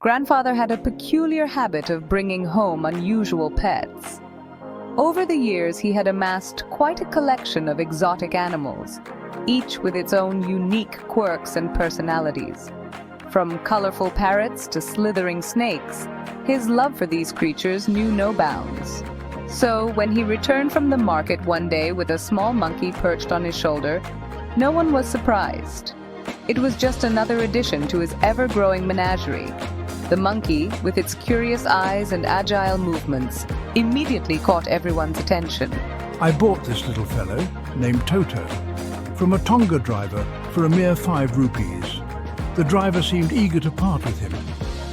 Grandfather had a peculiar habit of bringing home unusual pets. Over the years, he had amassed quite a collection of exotic animals, each with its own unique quirks and personalities. From colorful parrots to slithering snakes, his love for these creatures knew no bounds. So, when he returned from the market one day with a small monkey perched on his shoulder, no one was surprised. It was just another addition to his ever-growing menagerie. The monkey, with its curious eyes and agile movements, immediately caught everyone's attention. I bought this little fellow, named Toto, from a Tonga driver for a mere 5 rupees. The driver seemed eager to part with him,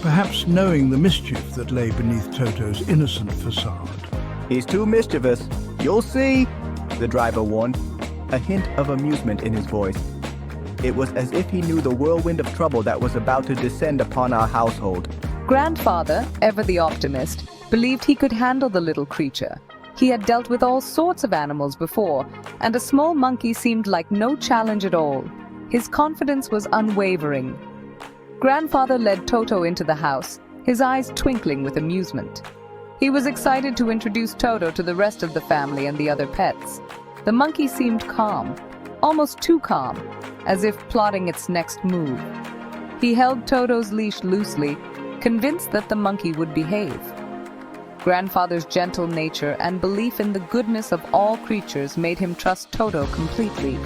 perhaps knowing the mischief that lay beneath Toto's innocent facade. "He's too mischievous. You'll see," the driver warned, a hint of amusement in his voice. It was as if he knew the whirlwind of trouble that was about to descend upon our household. Grandfather, ever the optimist, believed he could handle the little creature. He had dealt with all sorts of animals before, and a small monkey seemed like no challenge at all. His confidence was unwavering. Grandfather led Toto into the house, his eyes twinkling with amusement. He was excited to introduce Toto to the rest of the family and the other pets. The monkey seemed calm, almost too calm, as if plotting its next move. He held Toto's leash loosely, convinced that the monkey would behave. Grandfather's gentle nature and belief in the goodness of all creatures made him trust Toto completely.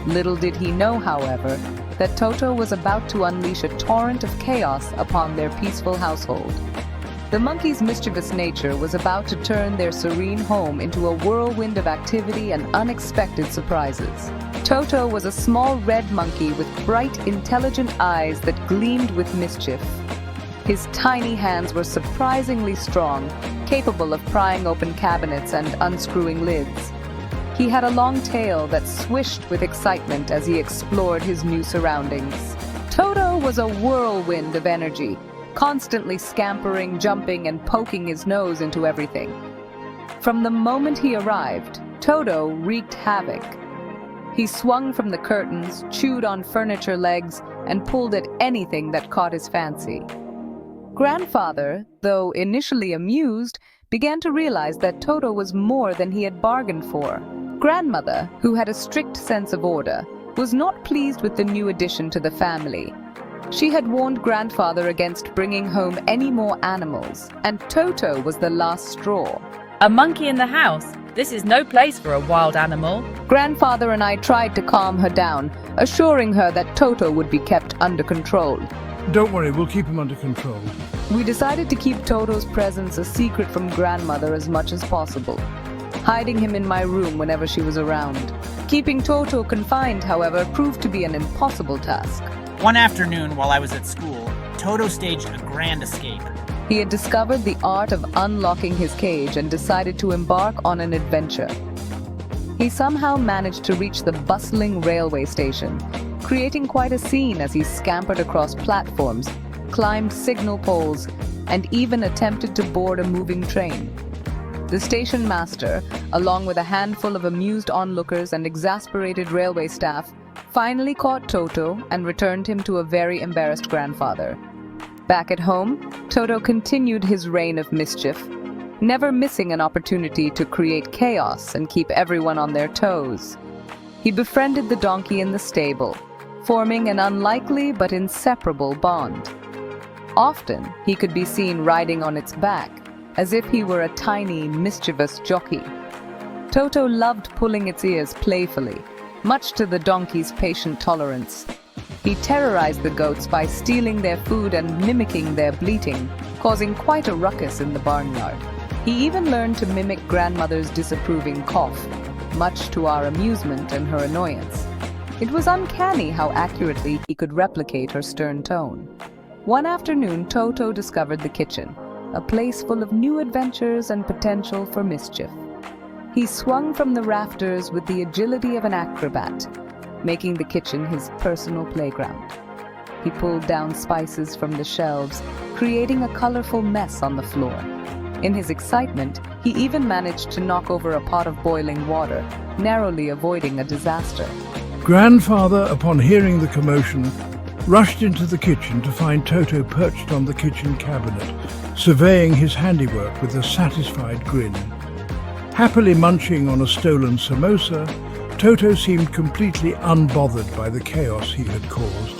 Little did he know, however, that Toto was about to unleash a torrent of chaos upon their peaceful household. The monkey's mischievous nature was about to turn their serene home into a whirlwind of activity and unexpected surprises. Toto was a small red monkey with bright, intelligent eyes that gleamed with mischief. His tiny hands were surprisingly strong, capable of prying open cabinets and unscrewing lids. He had a long tail that swished with excitement as he explored his new surroundings. Toto was a whirlwind of energy, constantly scampering, jumping, and poking his nose into everything. From the moment he arrived, Toto wreaked havoc. He swung from the curtains, chewed on furniture legs, and pulled at anything that caught his fancy. Grandfather, though initially amused, began to realize that Toto was more than he had bargained for. Grandmother, who had a strict sense of order, was not pleased with the new addition to the family. She had warned Grandfather against bringing home any more animals, and Toto was the last straw. "A monkey in the house? This is no place for a wild animal." Grandfather and I tried to calm her down, assuring her that Toto would be kept under control. Don't worry, we'll keep him under control. We decided to keep Toto's presence a secret from Grandmother as much as possible, hiding him in my room whenever she was around. Keeping Toto confined, however, proved to be an impossible task. One afternoon while I was at school, Toto staged a grand escape. He had discovered the art of unlocking his cage and decided to embark on an adventure. He somehow managed to reach the bustling railway station, creating quite a scene as he scampered across platforms, climbed signal poles, and even attempted to board a moving train. The station master, along with a handful of amused onlookers and exasperated railway staff, finally caught Toto and returned him to a very embarrassed grandfather. Back at home, Toto continued his reign of mischief, never missing an opportunity to create chaos and keep everyone on their toes. He befriended the donkey in the stable, forming an unlikely but inseparable bond. Often, he could be seen riding on its back, as if he were a tiny, mischievous jockey. Toto loved pulling its ears playfully, much to the donkey's patient tolerance. He terrorized the goats by stealing their food and mimicking their bleating, causing quite a ruckus in the barnyard. He even learned to mimic Grandmother's disapproving cough, much to our amusement and her annoyance. It was uncanny how accurately he could replicate her stern tone. One afternoon, Toto discovered the kitchen, a place full of new adventures and potential for mischief. He swung from the rafters with the agility of an acrobat, making the kitchen his personal playground. He pulled down spices from the shelves, creating a colorful mess on the floor. In his excitement, he even managed to knock over a pot of boiling water, narrowly avoiding a disaster. Grandfather, upon hearing the commotion, rushed into the kitchen to find Toto perched on the kitchen cabinet, surveying his handiwork with a satisfied grin. Happily munching on a stolen samosa, Toto seemed completely unbothered by the chaos he had caused,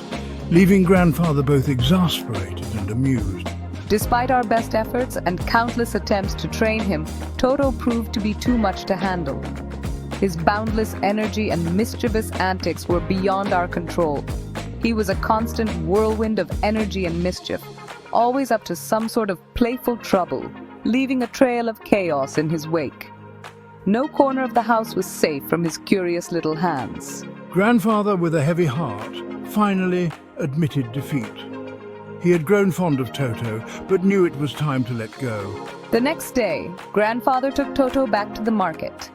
leaving Grandfather both exasperated and amused. Despite our best efforts and countless attempts to train him, Toto proved to be too much to handle. His boundless energy and mischievous antics were beyond our control. He was a constant whirlwind of energy and mischief, always up to some sort of playful trouble, leaving a trail of chaos in his wake. No corner of the house was safe from his curious little hands. Grandfather, with a heavy heart, finally admitted defeat. He had grown fond of Toto, but knew it was time to let go. The next day, Grandfather took Toto back to the market.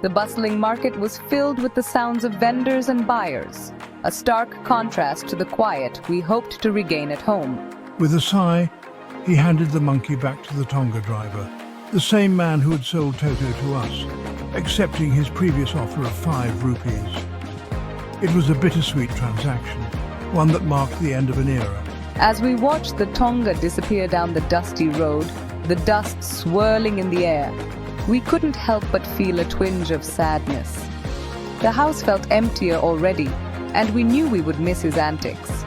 The bustling market was filled with the sounds of vendors and buyers, a stark contrast to the quiet we hoped to regain at home. With a sigh, he handed the monkey back to the Tonga driver, the same man who had sold Toto to us, accepting his previous offer of 5 rupees. It was a bittersweet transaction, one that marked the end of an era. As we watched the Tonga disappear down the dusty road, the dust swirling in the air, we couldn't help but feel a twinge of sadness. The house felt emptier already, and we knew we would miss his antics.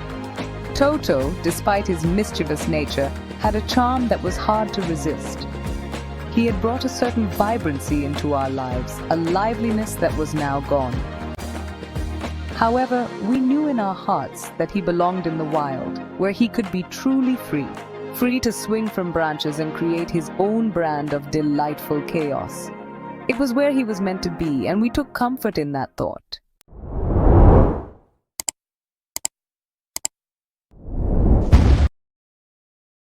Toto, despite his mischievous nature, had a charm that was hard to resist. He had brought a certain vibrancy into our lives, a liveliness that was now gone. However, we knew in our hearts that he belonged in the wild, where he could be truly free to swing from branches and create his own brand of delightful chaos. It was where he was meant to be, and we took comfort in that thought.